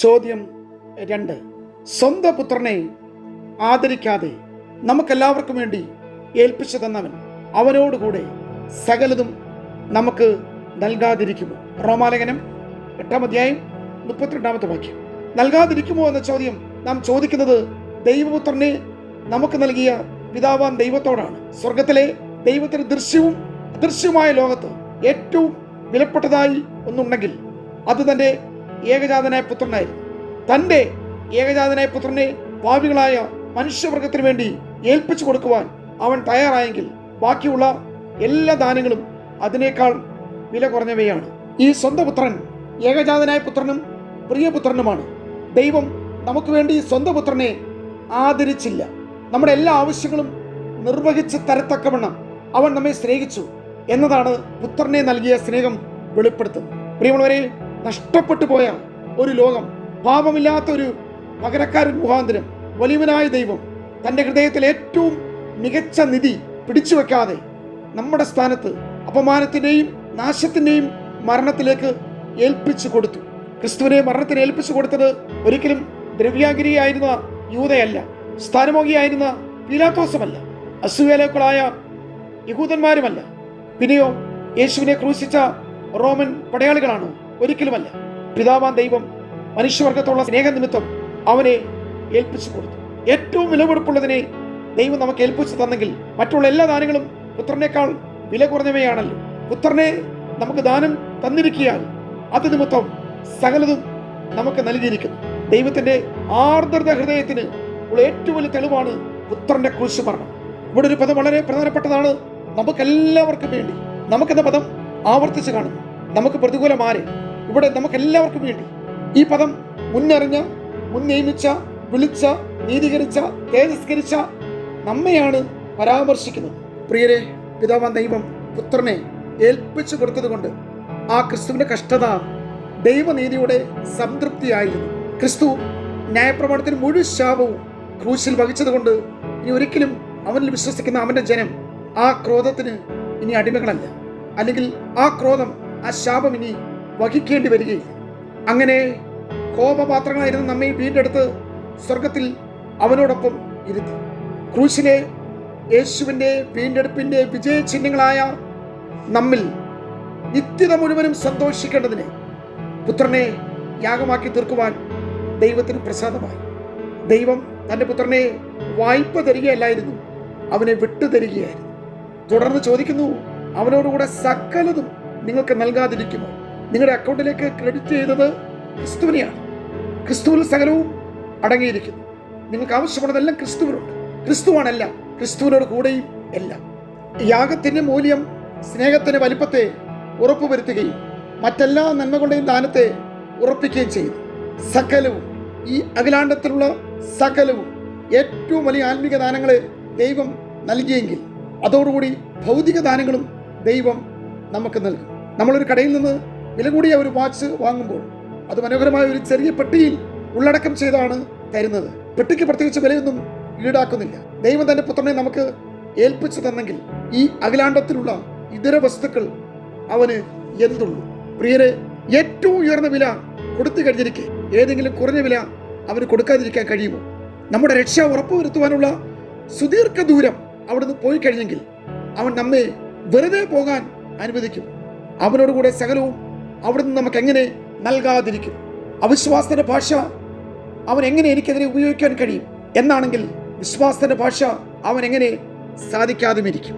ചോദ്യം 2. സ്വന്തം പുത്രനെ ആദരിക്കാതെ നമുക്കെല്ലാവർക്കും വേണ്ടി ഏൽപ്പിച്ചു തന്നവൻ അവനോടുകൂടെ സകലതും നമുക്ക് നൽകാതിരിക്കുമോ? റോമാലേഖനം 8-ാം അധ്യായം 32-ാമത്തെ വാക്യം. നൽകാതിരിക്കുമോ എന്ന ചോദ്യം നാം ചോദിക്കുന്നത് ദൈവപുത്രനെ നമുക്ക് നൽകിയ പിതാവാൻ ദൈവത്തോടാണ്. സ്വർഗത്തിലെ ദൈവത്തിന് ദൃശ്യവും അദൃശ്യവുമായ ലോകത്ത് ഏറ്റവും വിലപ്പെട്ടതായി ഒന്നുണ്ടെങ്കിൽ അത് തൻ്റെ ഏകജാതനായ പുത്രനായിരുന്നു. തൻ്റെ ഏകജാതനായ പുത്രനെ പാപികളായ മനുഷ്യവർഗത്തിന് വേണ്ടി ഏൽപ്പിച്ചു കൊടുക്കുവാൻ അവൻ തയ്യാറായെങ്കിൽ ബാക്കിയുള്ള എല്ലാ ദാനങ്ങളും അതിനേക്കാൾ വില കുറഞ്ഞവയാണ്. ഈ സ്വന്തം പുത്രൻ ഏകജാതനായ പുത്രനും പ്രിയപുത്രനുമാണ്. ദൈവം നമുക്ക് വേണ്ടി സ്വന്തം പുത്രനെ ആദരിച്ചില്ല. നമ്മുടെ എല്ലാ ആവശ്യങ്ങളും നിർവഹിച്ച് തരത്തക്കവണ്ണം അവൻ നമ്മെ സ്നേഹിച്ചു എന്നതാണ് പുത്രനെ നൽകിയ സ്നേഹം വെളിപ്പെടുത്തുന്നത്. പ്രിയമുള്ളവരെ, നഷ്ടപ്പെട്ടു പോയ ഒരു ലോകം, പാപമില്ലാത്ത ഒരു പകരക്കാരൻ മുഖാന്തരം വലിയവനായ ദൈവം തൻ്റെ ഹൃദയത്തിൽ ഏറ്റവും മികച്ച നിധി പിടിച്ചു വെക്കാതെ നമ്മുടെ സ്ഥാനത്ത് അപമാനത്തിൻ്റെയും നാശത്തിൻ്റെയും മരണത്തിലേക്ക് ഏൽപ്പിച്ചു കൊടുത്തു. ക്രിസ്തുവിനെ മരണത്തിന് ഏൽപ്പിച്ചു കൊടുത്തത് ഒരിക്കലും ദ്രവ്യാഗിരിയായിരുന്ന യൂദയല്ല, സ്ഥാനമോഹിയായിരുന്ന പീലാത്തോസുമല്ല, അസൂയാലുക്കളായ യഹൂദന്മാരുമല്ല, പിന്നെയോ യേശുവിനെ ക്രൂശിച്ച റോമൻ പടയാളികളാണോ? ഒരിക്കലുമല്ല. പിതാവാൻ ദൈവം മനുഷ്യവർഗത്തോടുള്ള സ്നേഹനിമിത്തം അവനെ ഏൽപ്പിച്ചു കൊടുത്തു. ഏറ്റവും വിലപിടിപ്പുള്ളതിനെ ദൈവം നമുക്ക് ഏൽപ്പിച്ചു തന്നെങ്കിൽ മറ്റുള്ള എല്ലാ ദാനങ്ങളും പുത്രനേക്കാൾ വില കുറഞ്ഞവയാണല്ലോ. പുത്രനെ നമുക്ക് ദാനം തന്നിരിക്കാൻ അത് നിമിത്തം സകലതും നമുക്ക് നൽകിയിരിക്കുന്നു. ദൈവത്തിന്റെ ആർദ്രത ഹൃദയത്തിന് ഉള്ള ഏറ്റവും വലിയ തെളിവാണ് പുത്രന്റെ ക്രൂശ് മരണം. ഇവിടെ ഒരു പദം വളരെ പ്രധാനപ്പെട്ടതാണ്. നമുക്കെല്ലാവർക്കും വേണ്ടി. നമുക്കെന്ന പദം ആവർത്തിച്ച് കാണുന്നു. നമുക്ക് പ്രതികൂലമാരെ ഇവിടെ നമുക്കെല്ലാവർക്കും വേണ്ടി. ഈ പദം മുന്നറിഞ്ഞ, മുൻനിയമിച്ച, വിളിച്ച, നീതീകരിച്ച, തേജസ്കരിച്ച നമ്മെയാണ് പരാമർശിക്കുന്നത്. പ്രിയരെ, പിതാവാൻ ദൈവം പുത്രനെ ഏൽപ്പിച്ചു കൊടുത്തത് കൊണ്ട് ആ ക്രിസ്തുവിന്റെ കഷ്ടത ദൈവനീതിയുടെ സംതൃപ്തിയായിരുന്നു. ക്രിസ്തു ന്യായപ്രമാണത്തിന് മുഴുവൻ ശാപവും ക്രൂശിൽ വഹിച്ചത് കൊണ്ട് ഇനി ഒരിക്കലും അവനിൽ വിശ്വസിക്കുന്ന അവന്റെ ജനം ആ ക്രോധത്തിന് ഇനി അടിമകളല്ല. അല്ലെങ്കിൽ ആ ക്രോധം, ആ ശാപം ഇനി വഹിക്കേണ്ടി വരികയില്ല. അങ്ങനെ കോപപാത്രങ്ങളായിരുന്ന നമ്മെ വീണ്ടെടുത്ത് സ്വർഗത്തിൽ അവനോടൊപ്പം ഇരുത്തി. ക്രൂശിലെ യേശുവിൻ്റെ വീണ്ടെടുപ്പിൻ്റെ വിജയചിഹ്നങ്ങളായ നമ്മിൽ നിത്യത മുഴുവനും സന്തോഷിക്കേണ്ടതിന് പുത്രനെ യാഗമാക്കി തീർക്കുവാൻ ദൈവത്തിന് പ്രസാദമായി. ദൈവം തൻ്റെ പുത്രനെ വായ്പ തരികയല്ലായിരുന്നു, അവനെ വിട്ടുതരികയായിരുന്നു. തുടർന്ന് ചോദിക്കുന്നു, അവനോടുകൂടെ സകലതും നിങ്ങൾക്ക് നൽകാതിരിക്കുമോ? നിങ്ങളുടെ അക്കൗണ്ടിലേക്ക് ക്രെഡിറ്റ് ചെയ്തത് ക്രിസ്തുവിനെയാണ്. ക്രിസ്തുവിൽ സകലവും അടങ്ങിയിരിക്കുന്നു. നിങ്ങൾക്ക് ആവശ്യമുള്ളതെല്ലാം ക്രിസ്തുവിനുണ്ട്. ക്രിസ്തുവാണെല്ലാം, ക്രിസ്തുവിനോട് കൂടെയും എല്ലാം. യാഗത്തിന്റെ മൂല്യം സ്നേഹത്തിന്റെ വലിപ്പത്തെ ഉറപ്പുവരുത്തുകയും മറ്റെല്ലാ നന്മകളുടെയും ദാനത്തെ ഉറപ്പിക്കുകയും ചെയ്യുന്നു. സകലവും, ഈ അഖിലാണ്ടത്തിലുള്ള സകലവും, ഏറ്റവും വലിയ ആത്മീക ദാനങ്ങളെ ദൈവം നൽകിയെങ്കിൽ അതോടുകൂടി ഭൗതിക ദാനങ്ങളും ദൈവം നമുക്ക് നൽകും. നമ്മളൊരു കടയിൽ നിന്ന് വില കൂടിയ ഒരു വാച്ച് വാങ്ങുമ്പോൾ അത് മനോഹരമായ ഒരു ചെറിയ പെട്ടിയിൽ ഉള്ളടക്കം ചെയ്താണ് തരുന്നത്. പെട്ടിക്ക് പ്രത്യേകിച്ച് വിലയൊന്നും ഈടാക്കുന്നില്ല. ദൈവം തന്റെ പുത്രനെ നമുക്ക് ഏൽപ്പിച്ചു തന്നെങ്കിൽ ഈ അഖിലാണ്ടത്തിലുള്ള ഇതര വസ്തുക്കൾ അവന് എന്തുള്ളൂ? പ്രിയരെ, ഏറ്റവും ഉയർന്ന വില കൊടുത്തു കഴിഞ്ഞിരിക്കെ ഏതെങ്കിലും കുറഞ്ഞ വില അവന് കൊടുക്കാതിരിക്കാൻ കഴിയുമോ? നമ്മുടെ രക്ഷ ഉറപ്പുവരുത്തുവാനുള്ള സുദീർഘ ദൂരം അവിടുന്ന് പോയി കഴിഞ്ഞെങ്കിൽ അവൻ നമ്മെ വെറുതെ പോകാൻ അനുവദിക്കും. അവനോടുകൂടെ സകലവും അവിടുന്ന് നമുക്ക് എങ്ങനെ നൽകാതിരിക്കും? അവിശ്വാസത്തിന്റെ ഭാഷ അവൻ എങ്ങനെ എനിക്കെതിരെ ഉപയോഗിക്കാൻ കഴിയും എന്നാണെങ്കിൽ വിശ്വാസത്തിന്റെ ഭാഷ അവൻ എങ്ങനെ സാധിക്കാതുമിരിക്കും?